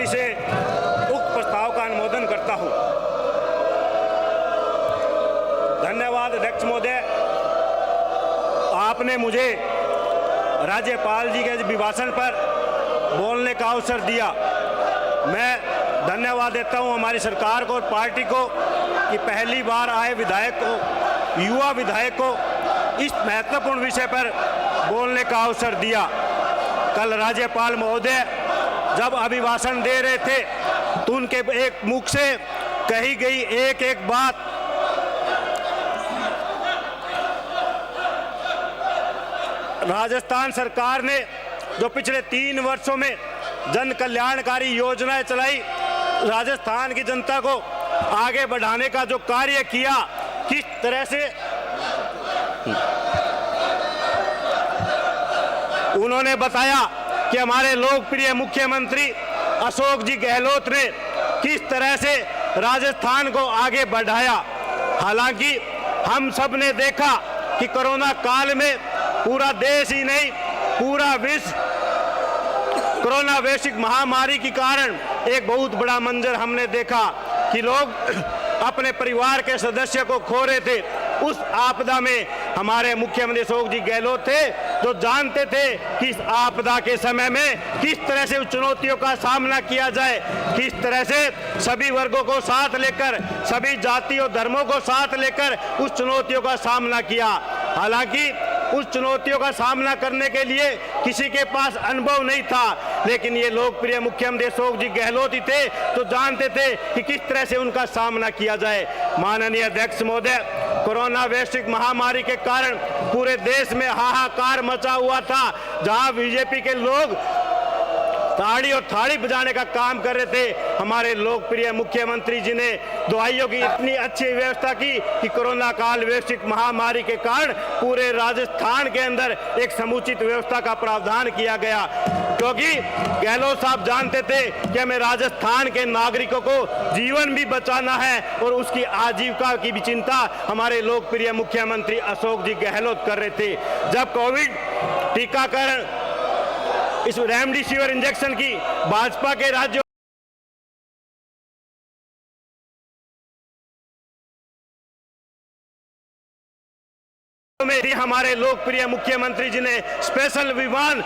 दृष्टि से उक्त प्रस्ताव का अनुमोदन करता हूं। धन्यवाद अध्यक्ष महोदय, आपने मुझे राज्यपाल जी के अभिभाषण पर बोलने का अवसर दिया। मैं धन्यवाद देता हूं हमारी सरकार को और पार्टी को कि पहली बार आए विधायक को, युवा विधायक को इस महत्वपूर्ण विषय पर बोलने का अवसर दिया। कल राज्यपाल महोदय जब अभिभाषण दे रहे थे तो उनके एक मुख से कही गई एक एक बात राजस्थान सरकार ने जो पिछले 3 वर्षों में जन कल्याणकारी योजनाएं चलाई, राजस्थान की जनता को आगे बढ़ाने का जो कार्य किया, किस तरह से उन्होंने बताया कि हमारे लोकप्रिय मुख्यमंत्री अशोक जी गहलोत ने किस तरह से राजस्थान को आगे बढ़ाया। हालांकि हम सब ने देखा कि कोरोना काल में पूरा देश ही नहीं, पूरा विश्व कोरोना वैश्विक महामारी के कारण एक बहुत बड़ा मंजर हमने देखा कि लोग अपने परिवार के सदस्य को खो रहे थे। उस आपदा में हमारे मुख्यमंत्री अशोक जी गहलोत थे जो जानते थे कि इस आपदा के समय में किस तरह से उस चुनौतियों का सामना किया जाए, किस तरह से सभी वर्गों को साथ लेकर, सभी जाति और धर्मों को साथ लेकर उस चुनौतियों का सामना किया। हालांकि उस चुनौतियों का सामना करने के लिए किसी के पास अनुभव नहीं था, लेकिन ये लोकप्रिय मुख्यमंत्री अशोक जी गहलोत ही थे तो जानते थे कि किस तरह से उनका सामना किया जाए। माननीय अध्यक्ष महोदय, कोरोना वैश्विक महामारी के कारण पूरे देश में हाहाकार मचा हुआ था, जहां बीजेपी के लोग ताड़ी और थाड़ी बजाने का काम कर रहे थे। हमारे लोकप्रिय मुख्यमंत्री जी ने दवाइयों की इतनी अच्छी व्यवस्था की कि कोरोना काल वैश्विक महामारी के कारण पूरे राजस्थान के अंदर एक समुचित व्यवस्था का प्रावधान किया गया, क्योंकि गहलोत साहब जानते थे कि हमें राजस्थान के नागरिकों को जीवन भी बचाना है और उसकी आजीविका की भी चिंता हमारे लोकप्रिय मुख्यमंत्री अशोक जी गहलोत कर रहे थे। जब कोविड टीकाकरण, इस रेमडेसिविर इंजेक्शन की भाजपा के राज्यों में हमारे लोकप्रिय मुख्यमंत्री जी ने स्पेशल विमान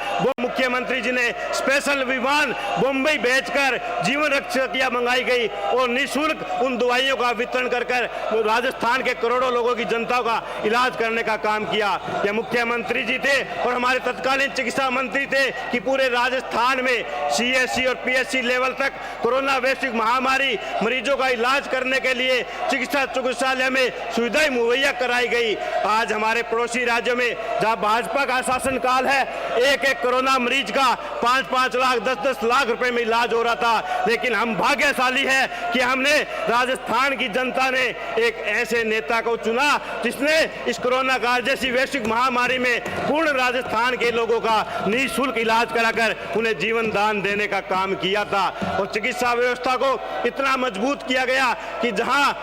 मुंबई भेजकर जीवन रक्षकियां मंगाई गई और निःशुल्क उन दवाइयों का वितरण कर राजस्थान के करोड़ों लोगों की जनता का इलाज करने का काम किया। ये मुख्यमंत्री जी थे और हमारे तत्कालीन चिकित्सा मंत्री थे कि पूरे राजस्थान में CSC और PSC लेवल तक कोरोना वैश्विक महामारी मरीजों का इलाज करने के लिए चिकित्सालय में सुविधाएं मुहैया कराई गई। आज हमारे पड़ोसी राज्यों में जहां भाजपा का शासन काल है, एक कोरोना मरीज का 5-5 लाख 10-10 लाख रुपए में इलाज हो रहा था, लेकिन हम भाग्यशाली है कि हमने राजस्थान की जनता ने एक ऐसे नेता को चुना जिसने इस कोरोना काल जैसी वैश्विक महामारी में पूर्ण राजस्थान के लोगों का निःशुल्क इलाज कराकर उन्हें जीवन दान देने का काम किया था। और चिकित्सा व्यवस्था को इतना मजबूत किया गया कि जहां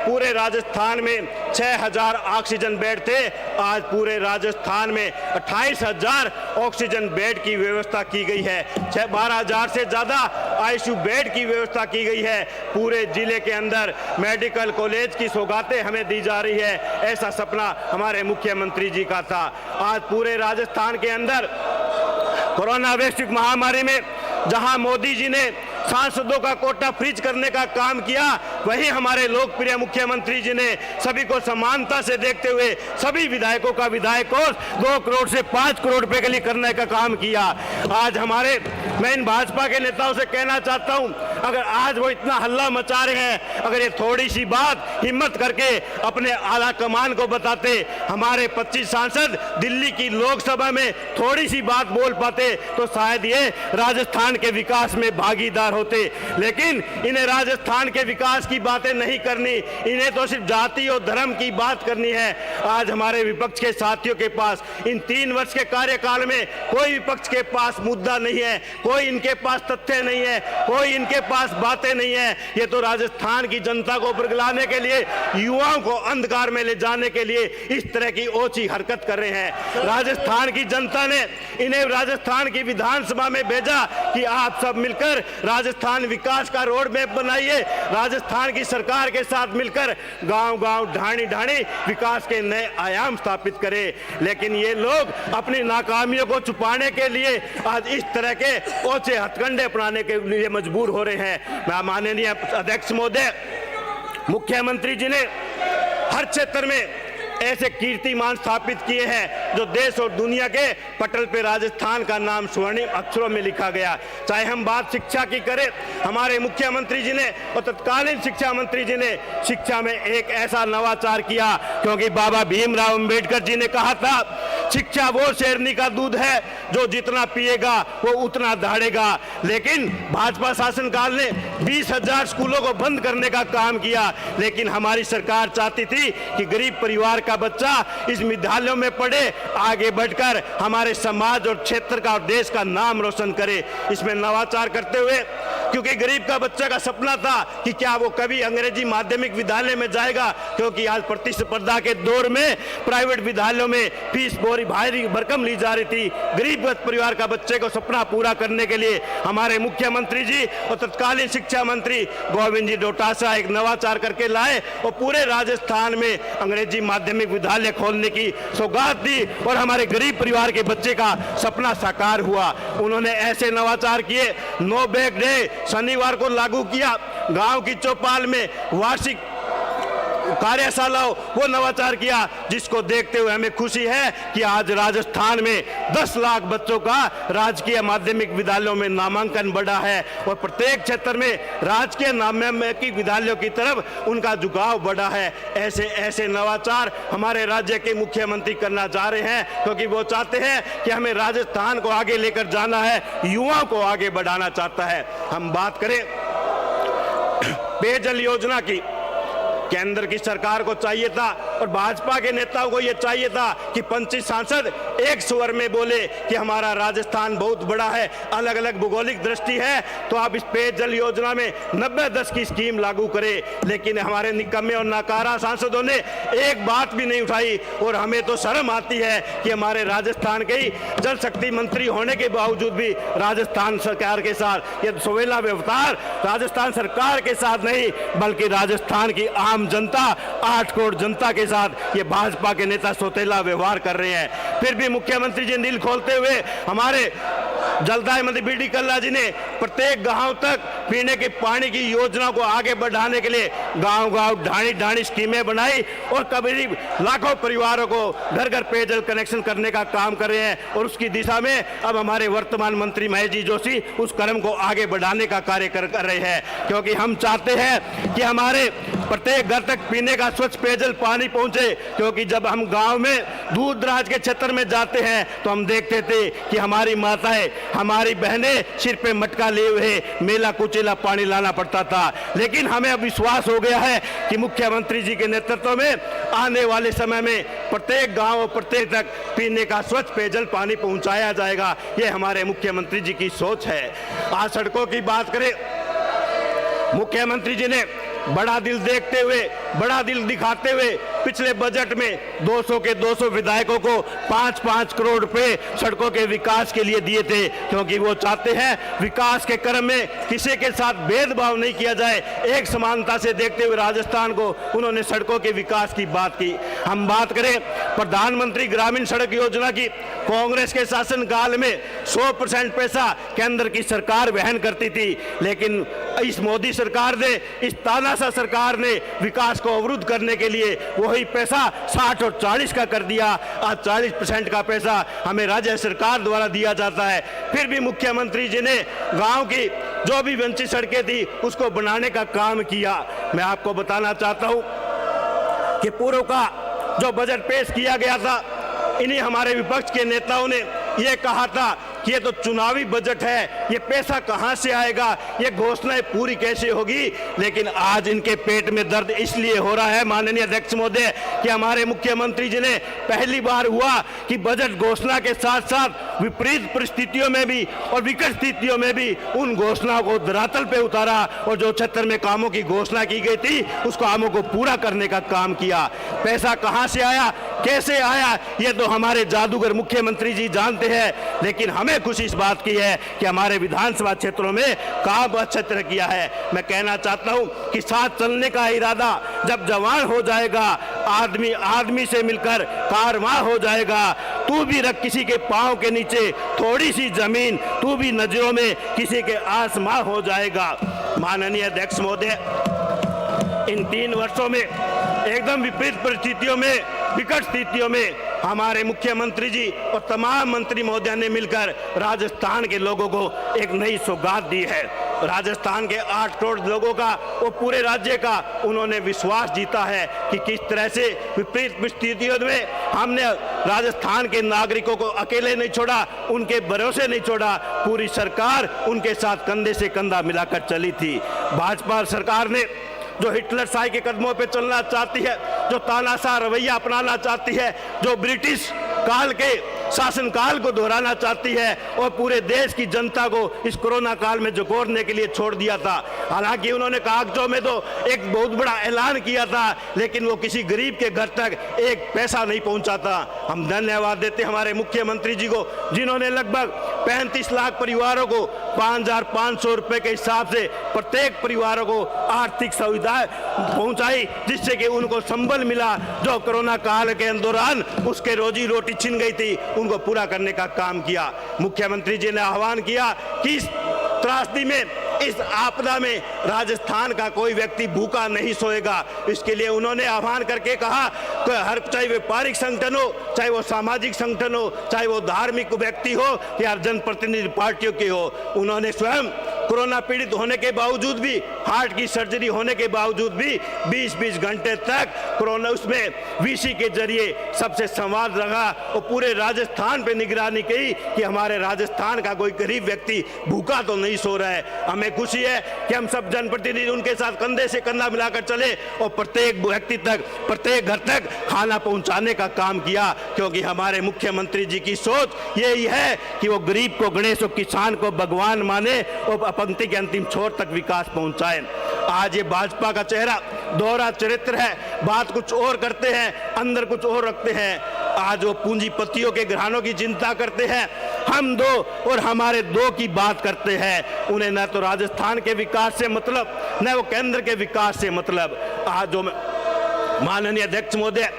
पूरे राजस्थान में 6000 ऑक्सीजन बेड थे, आज पूरे राजस्थान में 28,000 ऑक्सीजन बेड की व्यवस्था की गई है। 12,000 से ज्यादा ICU बेड की व्यवस्था की गई है। पूरे जिले के अंदर मेडिकल कॉलेज की सौगातें हमें दी जा रही है। ऐसा सपना हमारे मुख्यमंत्री जी का था। आज पूरे राजस्थान के अंदर कोरोना वैश्विक महामारी में जहां मोदी जी ने सांसदों का कोटा फ्रीज करने का काम किया, वही हमारे लोकप्रिय मुख्यमंत्री जी ने सभी को समानता से देखते हुए सभी विधायकों का विधायक कोष 2 करोड़ से 5 करोड़ रुपए के लिए करने का काम किया। आज मैं इन भाजपा के नेताओं से कहना चाहता हूं, अगर आज वो इतना हल्ला मचा रहे हैं, अगर ये थोड़ी सी बात हिम्मत करके अपने आला कमान को बताते, हमारे 25 सांसद दिल्ली की लोकसभा में थोड़ी सी बात बोल पाते तो शायद ये राजस्थान के विकास में भागीदार होते। लेकिन इन्हें राजस्थान के विकास की बातें नहीं करनी, इन्हें तो सिर्फ जाति और धर्म की बात करनी है। आज हमारे विपक्ष के साथियों के पास इन 3 वर्ष के कार्यकाल में कोई विपक्ष के पास मुद्दा नहीं है, कोई इनके पास तथ्य नहीं है, कोई इनके पास बातें नहीं है, ये तो राजस्थान की जनता को बरगलाने के लिए, युवाओं को अंधकार में ले जाने के लिए इस तरह की ओछी हरकत कर रहे हैं। राजस्थान की जनता ने इन्हें राजस्थान की विधानसभा में भेजा कि आप सब मिलकर राजस्थान विकास का रोड मैप बनाइए, राजस्थान की सरकार के साथ मिलकर गांव-गांव, ढाणी-ढाणी विकास के नए आयाम स्थापित करें। लेकिन ये लोग अपनी नाकामियों को छुपाने के लिए आज इस तरह के ओछे हथकंडे अपनाने के लिए मजबूर हो रहे हैं। मैं माननीय अध्यक्ष महोदय, मुख्यमंत्री जी ने हर क्षेत्र में ऐसे कीर्तिमान स्थापित किए हैं जो देश और दुनिया के पटल पे राजस्थान का नाम स्वर्णिम अक्षरों में लिखा गया। चाहे हम बात शिक्षा की करें, हमारे मुख्यमंत्री जी ने और तत्कालीन शिक्षा मंत्री जी ने शिक्षा में एक ऐसा नवाचार किया, क्योंकि बाबा भीमराव अंबेडकर जी ने कहा था शिक्षा वो शेरनी का दूध है जो जितना पिएगा वो उतना दहाड़ेगा। लेकिन भाजपा शासनकाल ने 20,000 स्कूलों को बंद करने का काम किया, लेकिन हमारी सरकार चाहती थी कि गरीब परिवार का बच्चा इस विद्यालयों में पढ़े, आगे बढ़कर हमारे समाज और क्षेत्र का और देश का नाम रोशन करे। इसमें नवाचार करते हुए, क्योंकि गरीब का बच्चा का सपना था कि क्या वो कभी अंग्रेजी माध्यमिक विद्यालय में जाएगा, क्योंकि आज प्रतिस्पर्धा के दौर में प्राइवेट विद्यालयों में फीस भारी भरकम ली जा रही थी। गरीब परिवार का बच्चे को सपना पूरा करने के लिए हमारे मुख्यमंत्री जी और तत्कालीन शिक्षा मंत्री गोविंद जी डोटासरा एक नवाचार करके लाए और पूरे राजस्थान में अंग्रेजी माध्यमिक विद्यालय खोलने की सौगात दी और हमारे गरीब परिवार के बच्चे का सपना साकार हुआ। उन्होंने ऐसे नवाचार किए, नो बैग डे शनिवार को लागू किया, गांव की चौपाल में वार्षिक कार्यशालाओं वो नवाचार किया, जिसको देखते हुए हमें खुशी है कि आज राजस्थान में 10 लाख बच्चों का राजकीय माध्यमिक विद्यालयों में नामांकन बढ़ा है और प्रत्येक क्षेत्र में राजकीय माध्यमिक विद्यालयों की तरफ उनका झुकाव बढ़ा है। ऐसे ऐसे नवाचार हमारे राज्य के मुख्यमंत्री करना चाह रहे हैं, क्योंकि वो चाहते हैं कि हमें राजस्थान को आगे लेकर जाना है, युवाओं को आगे बढ़ाना चाहता है। हम बात करें पेयजल योजना की, केंद्र की सरकार को चाहिए था और भाजपा के नेताओं को यह चाहिए था कि 25 सांसद एक स्वर में बोले कि हमारा राजस्थान बहुत बड़ा है, अलग अलग भौगोलिक दृष्टि है, तो आप इस पेयजल योजना में 90-10 की स्कीम लागू करें। लेकिन हमारे निकम्मे और नाकारा सांसदों ने एक बात भी नहीं उठाई और हमें तो शर्म आती है कि हमारे राजस्थान के ही जल शक्ति मंत्री होने के बावजूद भी राजस्थान सरकार के साथ ये सोवेला व्यवहार राजस्थान सरकार के साथ नहीं बल्कि राजस्थान की आम जनता, 8 करोड़ जनता के साथ ये भाजपा के नेता सौतेला व्यवहार कर रहे हैं। फिर भी मुख्यमंत्री जी दिल खोलते हुए हमारे जलदाय मंत्री बी डी कल्ला जी ने प्रत्येक गांव तक पीने के पानी की योजना को आगे बढ़ाने के लिए गांव-गांव, ढाणी-ढाणी स्कीमें बनाई और करीब लाखों परिवारों को घर-घर पेयजल कनेक्शन करने का काम कर रहे हैं और उसकी दिशा में अब हमारे वर्तमान मंत्री महेश जी जोशी उस कदम को आगे बढ़ाने का कार्य कर रहे हैं, क्योंकि हम चाहते हैं कि हमारे प्रत्येक घर तक पीने का स्वच्छ पेयजल पानी पहुंचे। क्योंकि जब हम गांव में दूर दराज के क्षेत्र में जाते हैं तो हम देखते थे कि हमारी माताएं, हमारी बहनें सिर पे मटका लिए हुए मेला कुचेला पानी लाना पड़ता था। लेकिन हमें अब विश्वास हो गया है कि मुख्यमंत्री जी के नेतृत्व में आने वाले समय में प्रत्येक गांव, प्रत्येक तक पीने का स्वच्छ पेयजल पानी पहुंचाया जाएगा। ये हमारे मुख्यमंत्री जी की सोच है। आज सड़कों की बात करें, मुख्यमंत्री जी ने बड़ा दिल देखते हुए, बड़ा दिल दिखाते हुए पिछले बजट में 200 के 200 विधायकों को 5-5 करोड़ रुपए सड़कों के विकास के लिए दिए थे, क्योंकि वो चाहते हैं विकास के क्रम में किसी के साथ भेदभाव नहीं किया जाए, एक समानता से देखते हुए राजस्थान को उन्होंने सड़कों के विकास की बात की। हम बात करें प्रधानमंत्री ग्रामीण सड़क योजना की, कांग्रेस के शासनकाल में 100% पैसा केंद्र की सरकार वहन करती थी, लेकिन इस मोदी सरकार ने, इस तानाशाह सरकार ने विकास को अवरुद्ध करने के लिए वही पैसा 60 और 40 का कर दिया। आज 40% का पैसा हमें राज्य सरकार द्वारा दिया जाता है। फिर भी मुख्यमंत्री जी ने गांव की जो भी वंचित सड़कें थी उसको बनाने का काम किया। मैं आपको बताना चाहता हूं कि पूर्व का जो बजट पेश किया गया था, इन्हीं हमारे विपक्ष के नेताओं ने ये कहा था कि ये तो चुनावी बजट है, ये पैसा कहां से आएगा, ये घोषणाएं पूरी कैसे होगी। लेकिन आज इनके पेट में दर्द इसलिए हो रहा है माननीय अध्यक्ष महोदय कि हमारे मुख्यमंत्री जी ने पहली बार हुआ कि बजट घोषणा के साथ साथ विपरीत परिस्थितियों में भी और विकट स्थितियों में भी उन घोषणाओं को धरातल पे उतारा और जो क्षेत्र में कामों की घोषणा की गई थी उस कामों को पूरा करने का काम किया। पैसा कहां से आया, कैसे आया, ये तो हमारे जादूगर मुख्यमंत्री जी जानते हैं, लेकिन हमें खुशी इस बात की है कि हमारे विधानसभा क्षेत्रों में काम अच्छी तरह किया है। मैं कहना चाहता हूं कि साथ चलने का इरादा जब जवान हो जाएगा, आदमी आदमी से मिलकर कारवां हो जाएगा। तू भी रख किसी के पांव के नीचे थोड़ी सी जमीन, तू भी नजरों में किसी के आसमां हो जाएगा। माननीय अध्यक्ष महोदय, इन 3 वर्षों में एकदम विपरीत परिस्थितियों में, विकट स्थितियों में हमारे मुख्यमंत्री जी और तमाम मंत्री महोदय ने मिलकर राजस्थान के लोगों को एक नई सौगात दी है। राजस्थान के 8 करोड़ लोगों का और पूरे राज्य का उन्होंने विश्वास जीता है कि किस तरह से विपरीत परिस्थितियों में हमने राजस्थान के नागरिकों को अकेले नहीं छोड़ा, उनके भरोसे नहीं छोड़ा, पूरी सरकार उनके साथ कंधे से कंधा मिलाकर चली थी। भाजपा सरकार ने जो हिटलर शाही के कदमों पे चलना चाहती है, जो तानाशाह रवैया अपनाना चाहती है, जो ब्रिटिश काल के शासनकाल को दोहराना चाहती है और पूरे देश की जनता को इस कोरोना काल में जोकोरने के लिए छोड़ दिया था। हालांकि उन्होंने कागजों में तो एक बहुत बड़ा ऐलान किया था, लेकिन वो किसी गरीब के घर तक एक पैसा नहीं पहुंचा था। हम धन्यवाद देते हमारे मुख्यमंत्री जी को, जिन्होंने लगभग 35 लाख परिवारों को 5,500 रुपए के हिसाब से प्रत्येक परिवारों को आर्थिक सुविधाएं पहुंचाई, जिससे कि उनको संबल मिला। जो कोरोना काल के दौरान उसके रोजी रोटी छिन गई थी, उनको पूरा करने का काम किया। मुख्यमंत्री जी ने आह्वान किया कि इस त्रासदी में, इस आपदा में राजस्थान का कोई व्यक्ति भूखा नहीं सोएगा। इसके लिए उन्होंने आह्वान करके कहा कि हर, चाहे व्यापारिक संगठन हो, चाहे वो सामाजिक संगठन हो, चाहे वो धार्मिक व्यक्ति हो या जनप्रतिनिधि पार्टियों के हो, उन्होंने स्वयं कोरोना पीड़ित होने के बावजूद भी, हार्ट की सर्जरी होने के बावजूद भी 20-20 घंटे तक कोरोना उसमें वीसी के जरिए सबसे संवाद रखा और पूरे राजस्थान पे निगरानी की कि हमारे राजस्थान का कोई गरीब व्यक्ति भूखा तो नहीं सो रहा है। हमें खुशी है कि हम सब जनप्रतिनिधि उनके साथ कंधे से कंधा मिलाकर चले और प्रत्येक व्यक्ति तक, प्रत्येक घर तक खाना पहुंचाने का काम किया, क्योंकि हमारे मुख्यमंत्री जी की सोच यही है कि वो गरीब को गणेश और किसान को भगवान माने और पंक्ति के अंतिम छोर तक विकास पहुंचाए। आज ये भाजपा का चेहरा दोहरा चरित्र है, बात कुछ और करते हैं, अंदर कुछ और रखते हैं। आज वो पूंजीपतियों के घरानों की चिंता करते हैं, हम दो और हमारे दो की बात करते हैं। उन्हें न तो राजस्थान के विकास से मतलब, न वो केंद्र के विकास से मतलब। आज जो माननीय अध्यक्ष महोदय,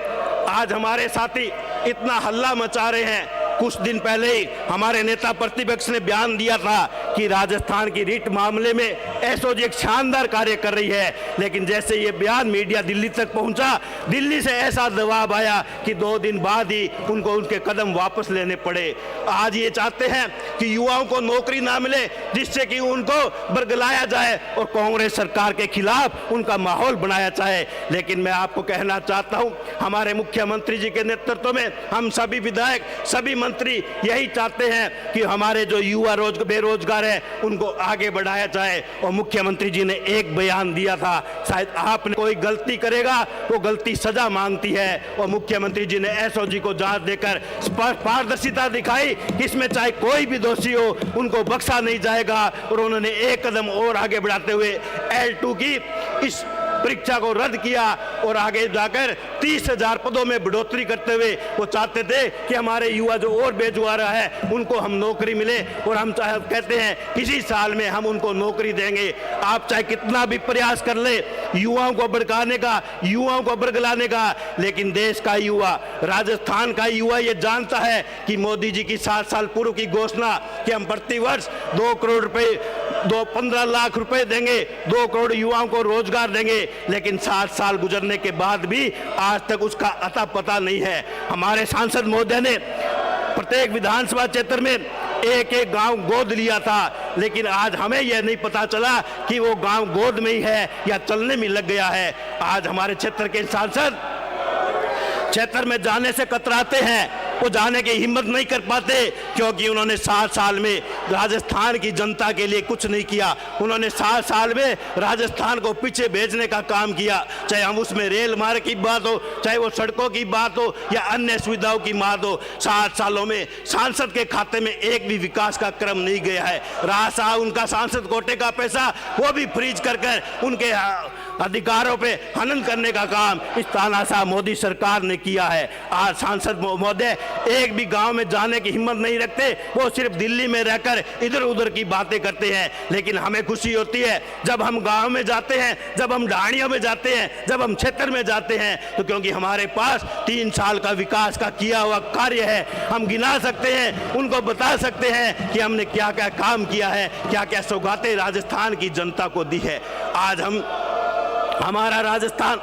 आज हमारे साथी इतना हल्ला मचा रहे हैं। कुछ दिन पहले ही हमारे नेता प्रतिपक्ष ने बयान दिया था कि राजस्थान की रीट मामले में एसओजी एक शानदार कार्य कर रही है, लेकिन जैसे ये बयान मीडिया दिल्ली तक पहुंचा, दिल्ली से ऐसा दबाव आया कि 2 दिन बाद ही उनको उनके कदम वापस लेने पड़े। आज ये चाहते हैं कि युवाओं को नौकरी ना मिले, जिससे कि उनको बरगलाया जाए और कांग्रेस सरकार के खिलाफ उनका माहौल बनाया जाए। लेकिन मैं आपको कहना चाहता हूं, हमारे मुख्यमंत्री जी के नेतृत्व में हम सभी विधायक, सभी मंत्री यही चाहते हैं कि हमारे जो युवा बेरोजगार है उनको आगे बढ़ाया जाए। और मुख्यमंत्री जी ने एक बयान दिया था, शायद आपने, कोई गलती करेगा वो गलती सजा मांगती है, और मुख्यमंत्री जी ने एसओजी को जांच देकर पारदर्शिता दिखाई कि इसमें चाहे कोई भी दोषी हो उनको बख्शा नहीं जाएगा। और उन्होंने एक कदम और आगे बढ़ाते हुए L2 की इस परीक्षा को रद्द किया और आगे जाकर 30,000 पदों में बढ़ोतरी करते हुए वो चाहते थे कि हमारे युवा जो और बेरोजगार है उनको हम नौकरी मिले, और हम चाहे कहते हैं किसी साल में हम उनको नौकरी देंगे। आप चाहे कितना भी प्रयास कर ले युवाओं को भड़काने का, युवाओं को बरगलाने का, लेकिन देश का युवा, राजस्थान का युवा ये जानता है कि मोदी जी की 7 साल पूर्व की घोषणा कि हम प्रति वर्ष 2 करोड़ रुपए, 15 लाख रुपए देंगे, 2 करोड़ युवाओं को रोजगार देंगे, लेकिन 7 साल गुजरने के बाद भी आज तक उसका अता पता नहीं है। हमारे सांसद महोदय ने प्रत्येक विधानसभा क्षेत्र में एक एक गांव गोद लिया था, लेकिन आज हमें यह नहीं पता चला कि वो गांव गोद में ही है या चलने में लग गया है। आज हमारे क्षेत्र के सांसद क्षेत्र में जाने से कतराते हैं, वो जाने की हिम्मत नहीं कर पाते, क्योंकि उन्होंने 7 साल में राजस्थान की जनता के लिए कुछ नहीं किया। उन्होंने 7 साल में राजस्थान को पीछे भेजने का काम किया, चाहे हम उसमें रेल मार्ग की बात हो, चाहे वो सड़कों की बात हो या अन्य सुविधाओं की बात हो। 7 सालों में सांसद के खाते में एक भी विकास का क्रम नहीं गया है। रहा साहब उनका सांसद कोटे का पैसा, वो भी फ्रीज कर उनके अधिकारों पे हनन करने का काम इस तानाशाह मोदी सरकार ने किया है। आज सांसद महोदय एक भी गांव में जाने की हिम्मत नहीं रखते, वो सिर्फ दिल्ली में रहकर इधर उधर की बातें करते हैं। लेकिन हमें खुशी होती है जब हम गांव में जाते हैं, जब हम ढाणियों में जाते हैं, जब हम क्षेत्र में जाते हैं, तो क्योंकि हमारे पास 3 साल का विकास का किया हुआ कार्य है। हम गिना सकते हैं, उनको बता सकते हैं कि हमने क्या क्या काम किया है, क्या क्या सौगातें राजस्थान की जनता को दी है। आज हमारा राजस्थान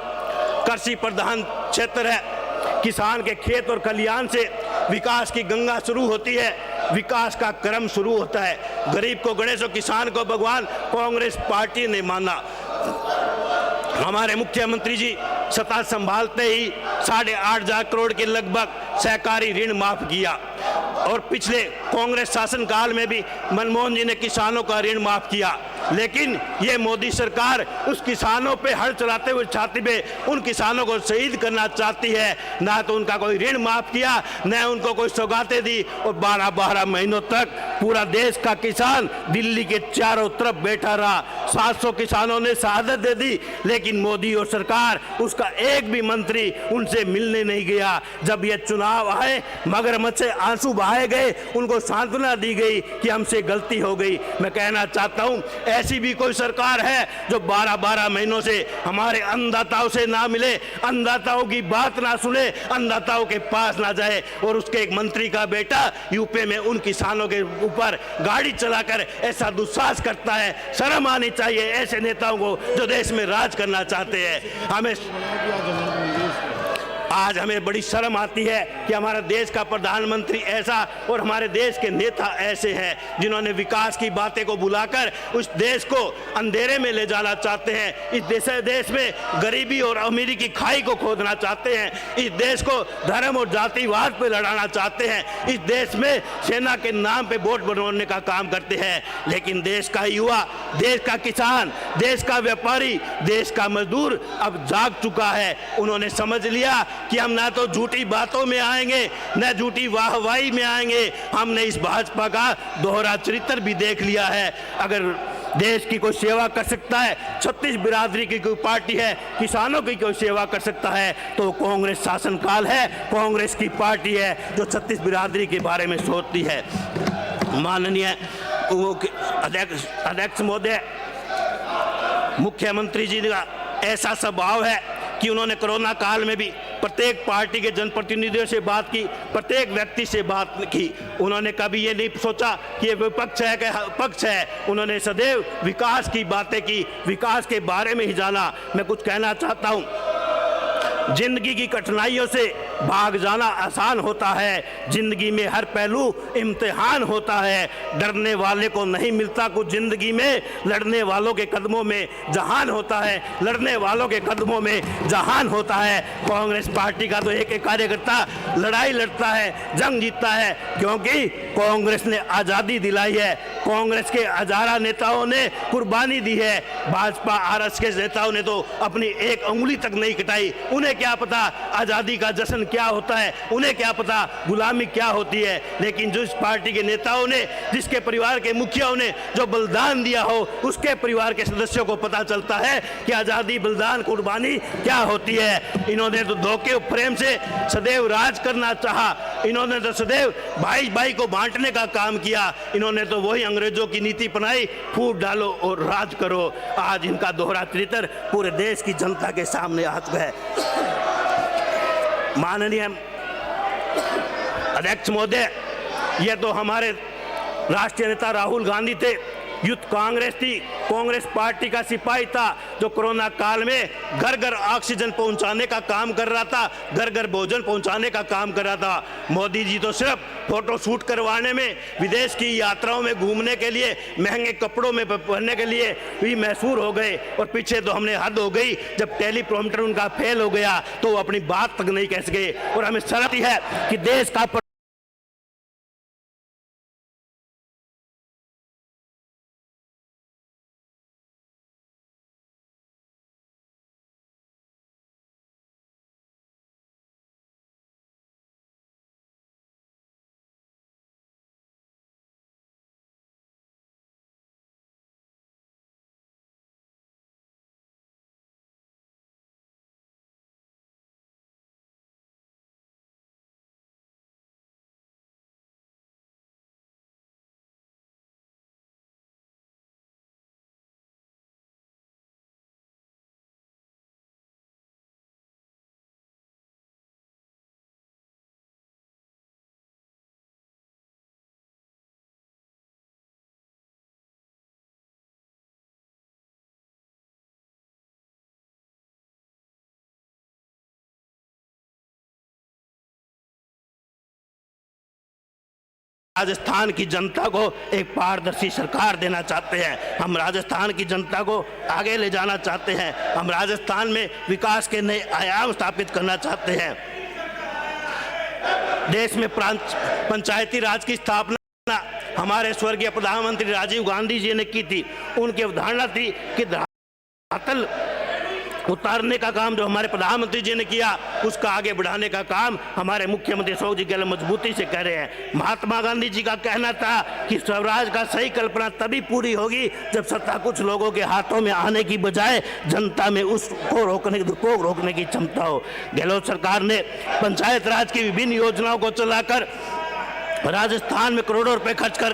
कृषि प्रधान क्षेत्र है। किसान के खेत और खलिहान से विकास की गंगा शुरू होती है, विकास का क्रम शुरू होता है। गरीब को गणेश और किसान को भगवान कांग्रेस पार्टी ने माना। हमारे मुख्यमंत्री जी सत्ता संभालते ही 8.5 करोड़ के लगभग सहकारी ऋण माफ किया, और पिछले कांग्रेस शासनकाल में भी मनमोहन जी ने किसानों का ऋण माफ किया। लेकिन ये मोदी सरकार उस किसानों पे हल चलाते हुए छाती पे उन किसानों को शहीद करना चाहती है। ना तो उनका कोई ऋण माफ किया, न उनको कोई सौगातें दी, और 12 महीनों तक पूरा देश का किसान दिल्ली के चारों तरफ बैठा रहा। 700 किसानों ने शहादत दे दी, लेकिन मोदी और सरकार उसका एक भी मंत्री उनसे मिलने नहीं गया। जब ये चुनाव आए, मगरमच्छ से आंसू बहाए गए, उनको सांत्वना दी गई कि हमसे गलती हो गई। मैं कहना चाहता हूं, ऐसी भी कोई सरकार है जो 12 महीनों से हमारे अन्नदाताओं से ना मिले, अन्नदाताओं की बात ना सुने, अन्नदाताओं के पास ना जाए, और उसके एक मंत्री का बेटा यूपी में उन किसानों के ऊपर गाड़ी चलाकर ऐसा दुस्साहस करता है। शर्म आनी चाहिए ऐसे नेताओं को जो देश में राज करना चाहते हैं। आज हमें बड़ी शर्म आती है कि हमारा देश का प्रधानमंत्री ऐसा और हमारे देश के नेता ऐसे हैं जिन्होंने विकास की बातें को बुलाकर उस देश को अंधेरे में ले जाना चाहते हैं। इस देश में गरीबी और अमीरी की खाई को खोदना चाहते हैं। इस देश को धर्म और जातिवाद पे लड़ाना चाहते हैं। इस देश में सेना के नाम पे वोट बनवाने का काम करते हैं। लेकिन देश का युवा, देश का किसान, देश का व्यापारी, देश का मजदूर अब जाग चुका है। उन्होंने समझ लिया कि हम ना तो झूठी बातों में आएंगे, न झूठी वाहवाही में आएंगे। हमने इस भाजपा का दोहरा चरित्र भी देख लिया है। अगर देश की कोई सेवा कर सकता है, 36 बिरादरी की कोई पार्टी है, किसानों की कोई सेवा कर सकता है, तो कांग्रेस शासनकाल है, कांग्रेस की पार्टी है जो 36 बिरादरी के बारे में सोचती है। माननीय अध्यक्ष महोदय, मुख्यमंत्री जी का ऐसा स्वभाव है कि उन्होंने कोरोना काल में भी प्रत्येक पार्टी के जनप्रतिनिधियों से बात की, प्रत्येक व्यक्ति से बात की। उन्होंने कभी ये नहीं सोचा कि ये विपक्ष है कि पक्ष है। उन्होंने सदैव विकास की बातें की, विकास के बारे में ही जाना। मैं कुछ कहना चाहता हूँ, जिंदगी की कठिनाइयों से भाग जाना आसान होता है, जिंदगी में हर पहलू इम्तिहान होता है। डरने वाले को नहीं मिलता कुछ जिंदगी में, लड़ने वालों के कदमों में जहान होता है, लड़ने वालों के कदमों में जहान होता है। कांग्रेस पार्टी का तो एक कार्यकर्ता लड़ाई लड़ता है, जंग जीतता है, क्योंकि कांग्रेस ने आज़ादी दिलाई है। कांग्रेस के हजारों नेताओं ने कुर्बानी दी है। भाजपा आरएस के नेताओं ने तो अपनी एक उंगली तक नहीं कटाई। उन्हें क्या पता आज़ादी का जश्न क्या होता है, उन्हें क्या पता गुलामी क्या होती है। लेकिन जिस पार्टी के नेताओं ने, जिसके परिवार के मुखियाओं ने जो बलिदान दिया हो, उसके परिवार के सदस्यों को पता चलता है कि आज़ादी, बलिदान, कुर्बानी क्या होती है। इन्होंने तो धोखे प्रेम से सदैव राज करना चाहा। इन्होंने तो सदैव भाई भाई को बांटने का काम किया। इन्होंने तो वही अंग्रेजों की नीति अपनाई, फूट डालो और राज करो। आज इनका दोहरा चरित्र पूरे देश की जनता के सामने आ चुका है। माननीय अध्यक्ष महोदय, ये तो हमारे राष्ट्रीय नेता राहुल गांधी थे, यूथ कांग्रेस थी, कांग्रेस पार्टी का सिपाही था जो कोरोना काल में घर घर ऑक्सीजन पहुंचाने का काम कर रहा था, घर घर भोजन पहुंचाने का काम कर रहा था। मोदी जी तो सिर्फ फोटो शूट करवाने में, विदेश की यात्राओं में घूमने के लिए, महंगे कपड़ों में पहनने के लिए भी मशहूर हो गए। और पीछे तो हमने हद हो गई, जब टेलीप्रॉम्प्टर उनका फेल हो गया तो वो अपनी बात तक नहीं कह सके। और हमें शर्त है कि देश का राजस्थान की जनता को एक पारदर्शी सरकार देना चाहते हैं। हम राजस्थान की जनता को आगे ले जाना चाहते हैं। हम राजस्थान में विकास के नए आयाम स्थापित करना चाहते हैं। देश में पंचायती राज की स्थापना हमारे स्वर्गीय प्रधानमंत्री राजीव गांधी जी ने की थी। उनकी अवधारणा थी कि धरातल उतारने का काम जो हमारे प्रधानमंत्री जी ने किया, उसका आगे बढ़ाने का काम हमारे मुख्यमंत्री अशोक जी गहलोत मजबूती से कर रहे हैं। महात्मा गांधी जी का कहना था कि स्वराज का सही कल्पना तभी पूरी होगी जब सत्ता कुछ लोगों के हाथों में आने की बजाय जनता में उसको रोकने की क्षमता हो। गहलोत सरकार ने पंचायत राज की विभिन्न योजनाओं को चलाकर राजस्थान में करोड़ों रुपए खर्च कर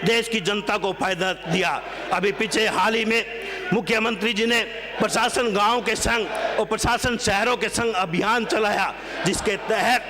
देश की जनता को फायदा दिया। अभी पीछे हाल ही में मुख्यमंत्री जी ने प्रशासन गांव के संग और प्रशासन शहरों के संग अभियान चलाया, जिसके तहत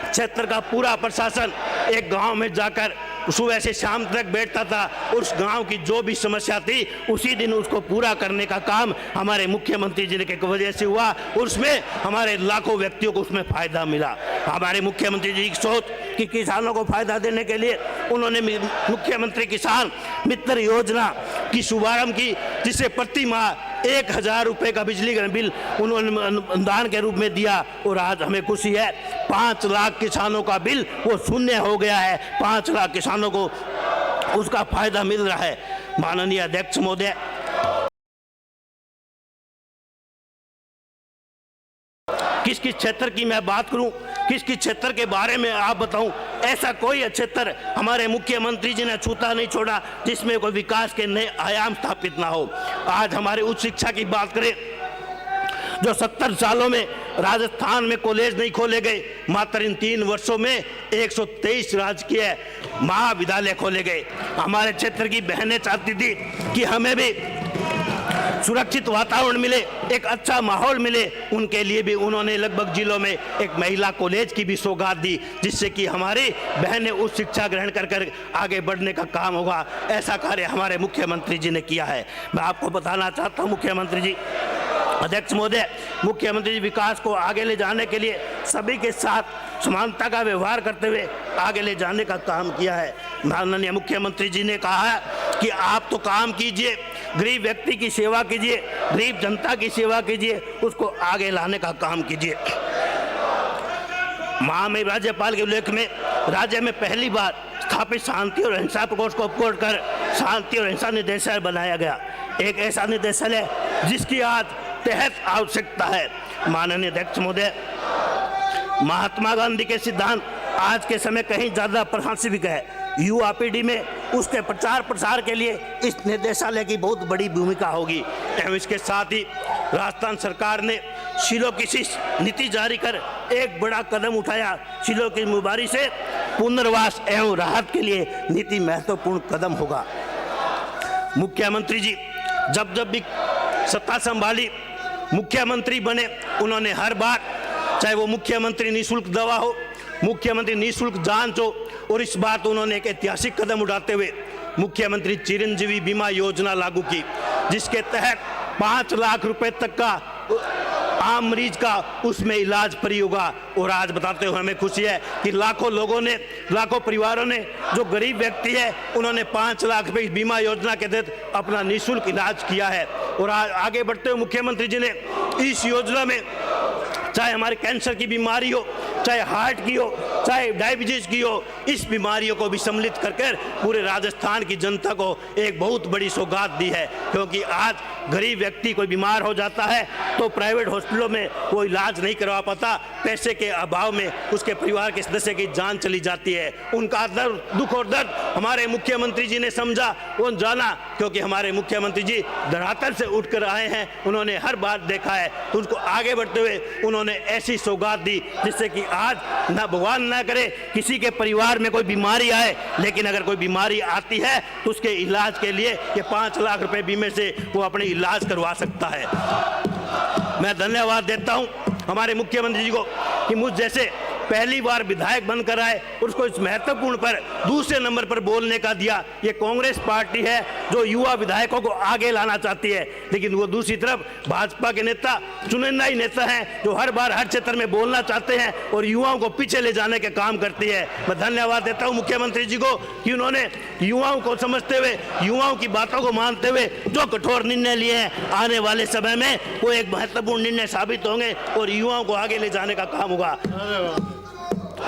क्षेत्र का पूरा प्रशासन एक गांव में जाकर सुबह से शाम तक बैठता था। उस गांव की जो भी समस्या थी उसी दिन उसको पूरा करने का काम हमारे मुख्यमंत्री जी के वजह से हुआ। उसमें हमारे लाखों व्यक्तियों को उसमें फायदा मिला। हमारे मुख्यमंत्री जी की सोच कि किसानों को फायदा देने के लिए उन्होंने मुख्यमंत्री किसान मित्र योजना की शुभारंभ की, जिसे प्रति माह 1000 रुपये का बिजली का बिल उन्होंने अनुदान के रूप में दिया। और आज हमें खुशी है 5 लाख किसानों का बिल वो शून्य हो गया है। 5 लाख किसानों को उसका फायदा मिल रहा है। माननीय अध्यक्ष महोदय, किस किस क्षेत्र की मैं बात करूं, किस किस क्षेत्र के बारे में आप बताऊं, ऐसा कोई क्षेत्र हमारे मुख्यमंत्री जी ने छूता नहीं छोड़ा जिसमें कोई विकास के नए आयाम स्थापित ना हो। आज हमारे उच्च शिक्षा की बात करें, जो 70 सालों में राजस्थान में कॉलेज नहीं खोले गए, मात्र इन 3 वर्षों में 123 राजकीय महाविद्यालय खोले गए। हमारे क्षेत्र की बहनें चाहती थी कि हमें भी सुरक्षित वातावरण मिले, एक अच्छा माहौल मिले। उनके लिए भी उन्होंने लगभग जिलों में एक महिला कॉलेज की भी सौगात दी, जिससे कि हमारी बहनें उच्च शिक्षा ग्रहण कर आगे बढ़ने का काम होगा। ऐसा कार्य हमारे मुख्यमंत्री जी ने किया है। मैं आपको बताना चाहता हूँ मुख्यमंत्री जी, अध्यक्ष महोदय, मुख्यमंत्री जी विकास को आगे ले जाने के लिए सभी के साथ समानता का व्यवहार करते हुए आगे ले जाने का काम किया है। माननीय मुख्यमंत्री जी ने कहा है कि आप तो काम कीजिए, गरीब व्यक्ति की सेवा कीजिए, गरीब जनता की सेवा कीजिए, उसको आगे लाने का काम कीजिए। महामहिम राज्यपाल के उल्लेख में राज्य में पहली बार स्थापित शांति और अहिंसा प्रकोष्ठ को अपकोड कर शांति और अहिंसा निदेशालय बनाया गया। एक ऐसा निदेशालय जिसकी आज तहत आवश्यकता है। माननीय अध्यक्ष महोदय, महात्मा गांधी के सिद्धांत आज के समय कहीं ज्यादा प्रासंगिक है। युवा पीढ़ी में उसके प्रचार प्रसार के लिए इस निदेशालय की बहुत बड़ी भूमिका होगी। एवं इसके साथ ही राजस्थान सरकार ने शिलो की नीति जारी कर एक बड़ा कदम उठाया। शिलो की मुबारी से पुनर्वास एवं राहत के लिए नीति महत्वपूर्ण कदम होगा। मुख्यमंत्री जी जब जब भी सत्ता संभाली, मुख्यमंत्री बने, उन्होंने हर बार, चाहे वो मुख्यमंत्री निःशुल्क दवा हो, मुख्यमंत्री निःशुल्क जांच हो, और इस बार तो उन्होंने एक ऐतिहासिक कदम उठाते हुए मुख्यमंत्री चिरंजीवी बीमा योजना लागू की, जिसके तहत 5 लाख रुपए तक का आम मरीज का उसमें इलाज फ्री होगा। और आज बताते हुए हमें खुशी है कि लाखों लोगों ने, लाखों परिवारों ने, जो गरीब व्यक्ति है, उन्होंने 5 लाख रुपए बीमा योजना के तहत अपना निःशुल्क इलाज किया है। और आगे बढ़ते हुए मुख्यमंत्री जी ने इस योजना में चाहे हमारे कैंसर की बीमारी हो, चाहे हार्ट की हो, चाहे डायबिटीज की हो, इस बीमारियों को भी सम्मिलित कर पूरे राजस्थान की जनता को एक बहुत बड़ी सौगात दी है। क्योंकि आज गरीब व्यक्ति कोई बीमार हो जाता है तो प्राइवेट हॉस्पिटलों में वो इलाज नहीं करवा पाता, पैसे के अभाव में उसके परिवार के सदस्य की जान चली जाती है। उनका दर्द, दुख और दर्द हमारे मुख्यमंत्री जी ने समझा, वो जाना, क्योंकि हमारे मुख्यमंत्री जी धरातल से उठकर आए हैं, उन्होंने हर बात देखा है। तो उनको आगे बढ़ते हुए उन्होंने ऐसी सौगात दी जिससे कि आज ना भगवान ना करे किसी के परिवार में कोई बीमारी आए, लेकिन अगर कोई बीमारी आती है तो उसके इलाज के लिए ये 5 लाख रुपए बीमे से वो अपने इलाज करवा सकता है। मैं धन्यवाद देता हूं हमारे मुख्यमंत्री जी को कि मुझ जैसे पहली बार विधायक बनकर आए, उसको इस महत्वपूर्ण पर दूसरे नंबर पर बोलने का दिया। ये कांग्रेस पार्टी है जो युवा विधायकों को आगे लाना चाहती है, लेकिन वो दूसरी तरफ भाजपा के नेता चुनिंदा ही नेता हैं जो हर बार हर क्षेत्र में बोलना चाहते हैं और युवाओं को पीछे ले जाने के काम करती है। मैं धन्यवाद देता हूं मुख्यमंत्री जी को कि उन्होंने युवाओं को समझते हुए, युवाओं की बातों को मानते हुए जो कठोर निर्णय लिए हैं, आने वाले समय में वो एक महत्वपूर्ण निर्णय साबित होंगे और युवाओं को आगे ले जाने का काम होगा।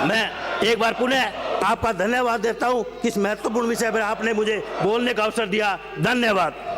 मैं एक बार पुनः आपका धन्यवाद देता हूं कि इस महत्वपूर्ण विषय पर आपने मुझे बोलने का अवसर दिया। धन्यवाद।